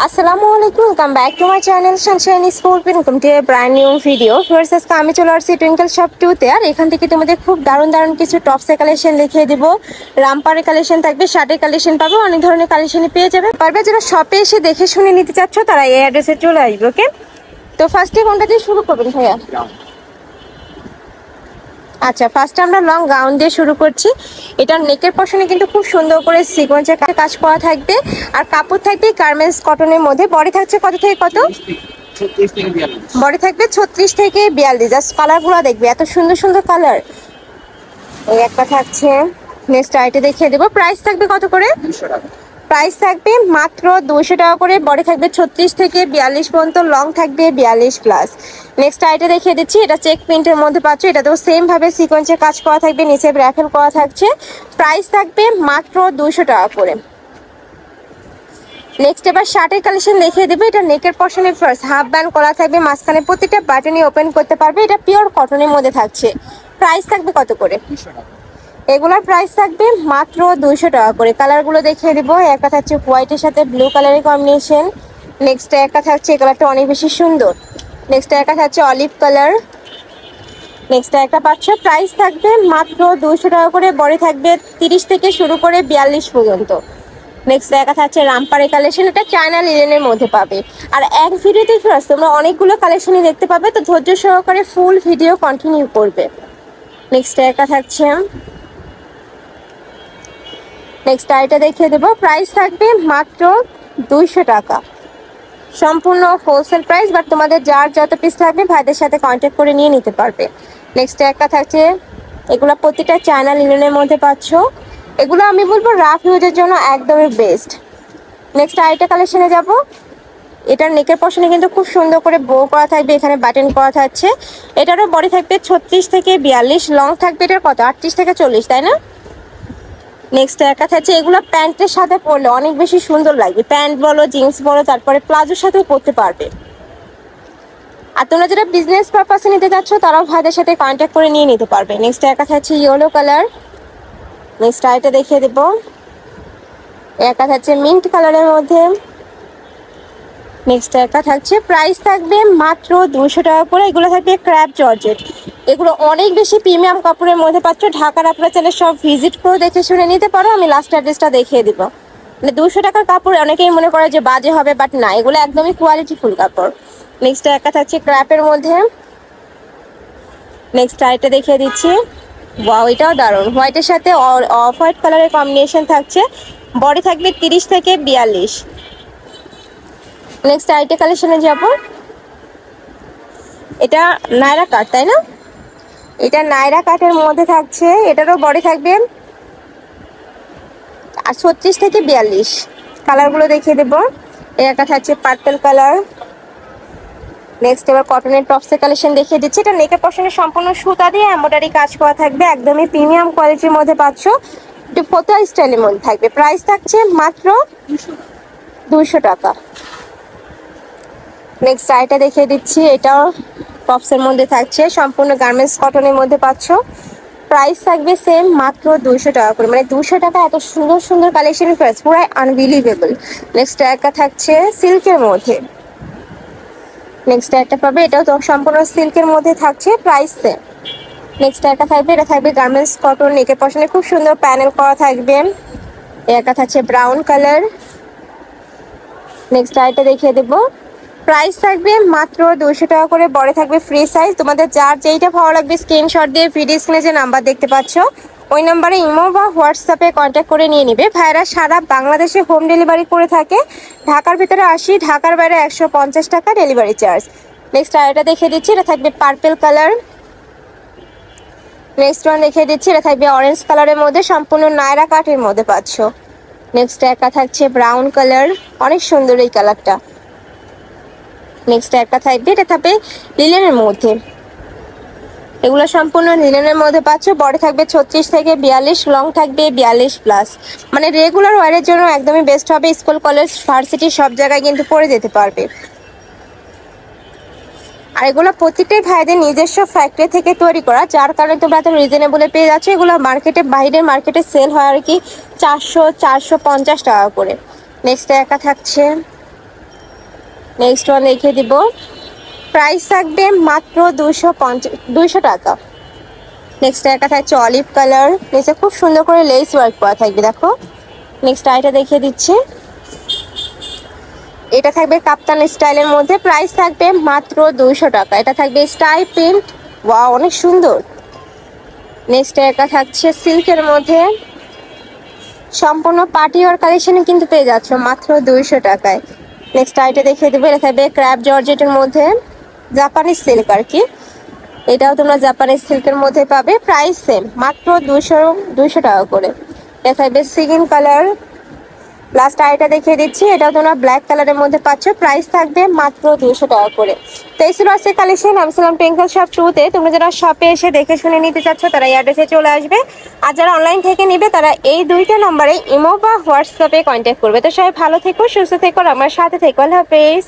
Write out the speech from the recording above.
আসসালামু আলাইকুম, welcome back to my channel Sunshine school welcome to A brand new video. First আজকে আমি চলে আসছি টুইঙ্কেল শপ 2-তে। আর এখান থেকে তোমাদের খুব দারুণ দারুণ কিছু টপসের কালেকশন দেখিয়ে দিব। রামপারের কালেকশন থাকবে, শার্টের কালেকশন পাবে, অনেক ধরনের কালেকশনই পেয়ে যাবে পারবে। যারা শপে এসে দেখে শুনে নিতে চাচ্ছ তারা এই অ্যাড্রেসে চলে আসবে। ওকে, তো ফার্স্টে কোনটা দিয়ে শুরু করবেন ভাইয়া? আচ্ছা, ফার্স্টে আমরা লং গাউন দিয়ে শুরু করছি। এটার নেকের পশনে কিন্তু খুব সুন্দর করে সিকোয়েন্সের কাজ করা থাকবে। আর কাপড় থাকবে গার্মেন্টস কটনের মধ্যে। বডি থাকছে কত থেকে কত? বডি থাকবে 36 থেকে 42। জাস্ট কালারগুলো দেখবে, এত সুন্দর সুন্দর কালার। এই একটা থাকছে, নেক্সট আইটে দেখিয়ে দেবো। প্রাইস থাকবে কত করে? 200 টাকা। প্রাইস থাকবে মাত্র 200 টাকা করে। বডি থাকবে 36 থেকে 42 পর্যন্ত, লং থাকবে 42 প্লাস। নেক্সট আইটে দেখিয়ে দিচ্ছি, এটা চেক প্রিন্টের মধ্যে পাচ্ছ। এটাতেও সেম ভাবে সিকোয়েন্সের কাজ করা থাকবে, নিচে ব্র্যাকেল করা থাকছে। প্রাইস থাকবে মাত্র 200 টাকা করে। নেক্সট এবার শার্টের কালেকশন দেখিয়ে দেবো। এটা নেকের পশনে ফার্স্ট হাফ ব্যান্ড করা থাকবে, মাঝখানে প্রত্যেকটা বাটনই ওপেন করতে পারবে। এটা পিওর কটনের মধ্যে থাকছে। প্রাইস থাকবে কত করে? এগুলোর প্রাইস থাকবে মাত্র 200 টাকা করে। কালারগুলো দেখিয়ে দিব। একটা থাকছে হোয়াইটের সাথে ব্লু কালারের কম্বিনেশন। নেক্সট একটা থাকছে, এই কালারটা অনেক বেশি সুন্দর। নেক্সট একটা থাকছে অলিভ কালার। নেক্সট একটা পাচ্ছ। প্রাইস থাকবে মাত্র 200 টাকা করে। বডি থাকবে 30 থেকে শুরু করে 42 পর্যন্ত। নেক্সট দেখা থাকছে রামপারের কালেকশন। এটা চায়না লিনেনের মধ্যে পাবে। আর এক ভিডিওতে ফার্স্ট তোমরা অনেকগুলো কালেকশনই দেখতে পাবে, তো ধৈর্য সহকারে ফুল ভিডিও কন্টিনিউ করবে। নেক্সট একটা থাকছে, নেক্সট আইটা দেখিয়ে দেবো। প্রাইস থাকবে মাত্র 200 টাকা, সম্পূর্ণ হোলসেল প্রাইস। বাট তোমাদের যার যত পিস থাকবে ভাইদের সাথে কন্ট্যাক্ট করে নিয়ে নিতে পারবে। নেক্সট একটা থাকছে, এগুলো প্রতিটা চায়না লিনেনের মধ্যে পাচ্ছ। এগুলো আমি বলবো রাফ ইউজের জন্য একদমই বেস্ট। নেক্সট আইটা কালেকশনে যাব। এটার নেকের পশনে কিন্তু খুব সুন্দর করে বো করা থাকবে, এখানে বাটন করা থাকছে। এটারও বডি থাকবে 36 থেকে 42, লং থাকবে এটার কত 38 থেকে 40, তাই না? নেক্সট একটা থাকছে, এগুলো প্যান্টের সাথে পরলে অনেক বেশি সুন্দর লাগবে। প্যান্ট বলো, জিন্স বলো, তারপরে প্লাজোর সাথেও পরতে পারবে। আর তোমরা যারা বিজনেস পারপাসে নিতে চাচ্ছ তারাও ভাইদের সাথে কন্ট্যাক্ট করে নিয়ে নিতে পারবে। নেক্সট একটা থাকছে ইয়েলো কালার। নেক্সট আইটা দেখিয়ে দেবো। একটা থাকছে মিন্ট কালারের মধ্যে। নেক্সট একটা থাকছে, প্রাইস থাকবে মাত্র 200 টাকা করে। এগুলো থাকবে ক্র্যাপ জর্জেট। এগুলো অনেক বেশি প্রিমিয়াম কাপড়ের মধ্যে পাচ্ছ। ঢাকার আপনারা চাইলে সব ভিজিট করে দেখে শুনে নিতে পারো। আমি লাস্ট অ্যাড্রেসটা দেখিয়ে দিব। মানে 200 টাকার কাপড় অনেকেই মনে করে যে বাজে হবে, বাট না, এগুলো একদমই কোয়ালিটিফুল কাপড়। নেক্সট একটা থাকছে ক্র্যাপের মধ্যে। নেক্সট আরেকটা দেখিয়ে দিচ্ছি। ওয়াও, এটাও দারুণ। হোয়াইটের সাথে অফ হোয়াইট কালারের কম্বিনেশন থাকছে। বডি থাকবে 30 থেকে 42। নেক্সট আইটে কালেকশনে যাব। এটা নায়রা কাট, তাই না? এটা নায়রা কাটের মধ্যে থাকছে। এটারও বডি থাকবে 36 থেকে 42। কালারগুলো দেখিয়ে দেবো। একটা থাকছে পার্পল কালার। নেক্সট এবার কটনের টপসের কালেকশন দেখিয়ে দিচ্ছি। এটা নেকের পশনে সম্পূর্ণ সুতা দিয়ে এমব্রয়ডারি কাজ করা থাকবে, একদমই প্রিমিয়াম কোয়ালিটির মধ্যে পাচ্ছ। একটু ফতুয়া স্টাইলের মধ্যে থাকবে। প্রাইস থাকছে মাত্র 200 টাকা। নেক্সট আইটা দেখিয়ে দিচ্ছি। এটাও টপসের মধ্যে থাকছে, সম্পূর্ণ গার্মেন্টস কটনের মধ্যে পাচ্ছ। প্রাইস থাকবে সেম মাত্র 200 টাকা করে। মানে 200 টাকা এত সুন্দর সুন্দর কালেকশন প্রাইস পুরো আনবিলিভেবল। নেক্সট একটা থাকছে সিল্কের মধ্যে। নেক্সট একটা পাবে, এটাও তো সম্পূর্ণ সিল্কের মধ্যে থাকছে, প্রাইস সেম। নেক্সট একটা থাকবে, এটা থাকবে গার্মেন্টস কটন, নেকের পশনে খুব সুন্দর প্যানেল করা থাকবে। একটা থাকছে ব্রাউন কালার। নেক্সট আইটা দেখিয়ে দেবো। প্রাইস থাকবে মাত্র 200 টাকা করে। বড় থাকবে ফ্রি সাইজ। তোমাদের যার যেইটা ভালো লাগবে স্ক্রিনশট দিয়ে ভিডিও স্ক্রিনে যে নাম্বার দেখতে পাচ্ছ ওই নাম্বারে ইমো বা হোয়াটসঅ্যাপে কন্ট্যাক্ট করে নিয়ে নিবে। ভাইরা সারা বাংলাদেশে হোম ডেলিভারি করে থাকে। ঢাকার ভিতরে 80, ঢাকার বাইরে 150 টাকা ডেলিভারি চার্জ। নেক্সট আরেকটা দেখিয়ে দিচ্ছি। এটা থাকবে পার্পল কালার। নেক্সট ওয়ান দেখিয়ে দিচ্ছি। এটা থাকবে অরেঞ্জ কালারের মধ্যে, সম্পূর্ণ নায়রা কাটের মধ্যে পাচ্ছ। নেক্সট একটা থাকছে ব্রাউন কালার, অনেক সুন্দর এই কালারটা। নেক্সট একটা থাকবে, এটা থাকবে লিনেনের মধ্যে। এগুলো সম্পূর্ণ লিনেনের মধ্যে পাচ্ছ। বডি থাকবে 36 থেকে 42, লং থাকবে 42 প্লাস। মানে রেগুলার ওয়ারের জন্য একদমই বেস্ট হবে। স্কুল, কলেজ, ভার্সিটি সব জায়গায় কিন্তু পরে যেতে পারবে। আর এগুলো প্রত্যেকটাই ভাইদের নিজস্ব ফ্যাক্টরি থেকে তৈরি করা, যার কারণে তোমরা এত রিজনেবলে পেয়ে যাচ্ছ। এগুলো মার্কেটে, বাইরের মার্কেটে সেল হয় আর কি 400-450 টাকা করে। নেক্সট একা থাকছে, নেক্সট ওয়ান দেখিয়ে দিব, প্রাইস থাকবে মাত্র 200 টাকা। নেক্সট একটা থাকছে অলিভ কালার, নিচে খুব সুন্দর করে লেস ওয়ার্ক করা থাকবে দেখো। নেক্সট আইটা দেখিয়ে দিচ্ছি, এটা থাকবে কাপ্তান স্টাইলের মধ্যে, প্রাইস থাকবে মাত্র 200 টাকা। এটা থাকবে স্টাইল প্রিন্ট, ওয়াও অনেক সুন্দর। নেক্সট একটা থাকছে সিল্কের মধ্যে, সম্পূর্ণ পার্টি ওয়ার কালেকশনে কিন্তু পেয়ে যাচ্ছ মাত্র 200 টাকায়। নেক্সট আইটা দেখিয়ে দেবো, এটা থাকবে ক্র্যাপ জর্জেটের মধ্যে, জাপানিজ সিল্ক আর কি, এটাও তোমরা জাপানিজ সিল্কের মধ্যে পাবে, প্রাইস সেম মাত্র 200 টাকা করে। এটা থাকবে সিগিন কালার। লাস্ট আইটা দেখিয়ে দিচ্ছি, এটাও তোমরা ব্ল্যাক কালারের মধ্যে পাচ্ছ, প্রাইস থাকবে মাত্র 200 টাকা করে। তো এই ছিল আজকের কালেকশন। আমি ছিলাম টুইঙ্কল শপ 2-তে। তোমরা যারা শপে এসে দেখে শুনে নিতে চাচ্ছ তারা এই অ্যাড্রেসে চলে আসবে, আর যারা অনলাইন থেকে নিবে তারা এই দুইটা নম্বরে ইমো বা হোয়াটসঅ্যাপে কন্ট্যাক্ট করবে। তো সবাই ভালো থেকো, সুস্থ থেকো, আমার সাথে থেকো। আল্লাহ হাফেজ।